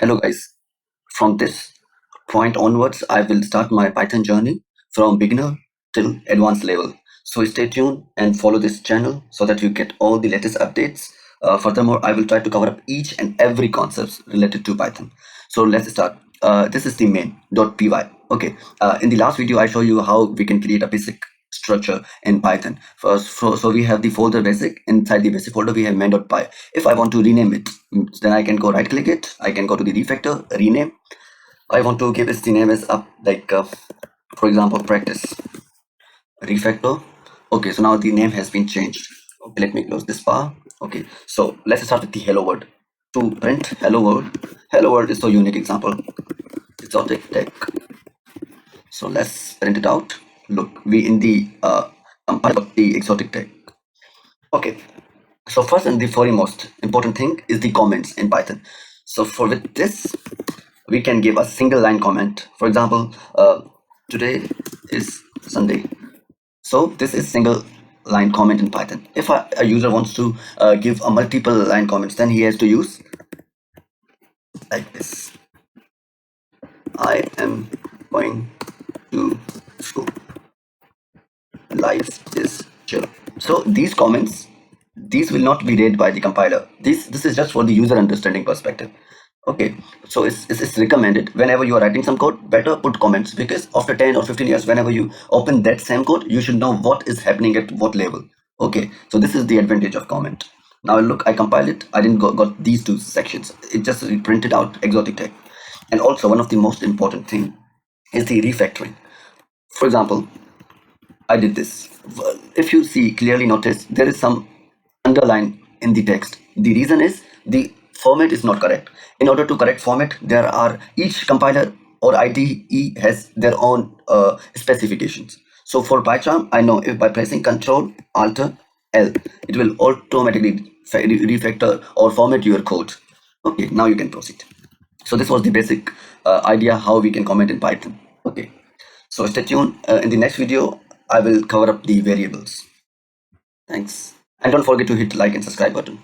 Hello guys, from this point onwards, I will start my Python journey from beginner till advanced level. So stay tuned and follow this channel so that you get all the latest updates. Furthermore, I will try to cover up each and every concepts related to Python. So let's start. This is the main.py. Okay. In the last video, I show you how we can create a basic structure in Python. First, so we have the folder basic. Inside the basic folder, we have main.py. If I want to rename it, then I can go right click it. I can go to the refactor, rename. I want to give it the name as up for example, practice refactor. Okay, so now the name has been changed. Okay, let me close this bar. Okay, so let's start with the hello world. To print hello world, hello world is so unique example. Exotic tech. So let's print it out. Look, we in the compile of the exotic tech. Okay, so first and the foremost important thing is the comments in Python. So for with this, we can give a single line comment. For example, today is Sunday. So this is single line comment in Python. If a user wants to give a multiple line comments, then he has to use like this. I am going to school. Life is chill. So these comments, these will not be read by the compiler. This is just for the user understanding perspective. Okay, so it's recommended whenever you are writing some code, better put comments, because after 10 or 15 years, whenever you open that same code, you should know what is happening at what level. Okay, so this is the advantage of comment. Now look, I compiled it. I didn't got these two sections. It just printed out exotic tech. And also one of the most important thing is the refactoring. For example, I did this. If you see clearly notice, there is some underline in the text. The reason is the format is not correct. In order to correct format, there are each compiler or IDE has their own specifications. So for PyCharm, I know if by pressing Ctrl Alt L, it will automatically refactor or format your code. Okay, now you can proceed. So this was the basic idea how we can comment in Python. Okay, so stay tuned. In the next video, I will cover up the variables. Thanks. And don't forget to hit like and subscribe button.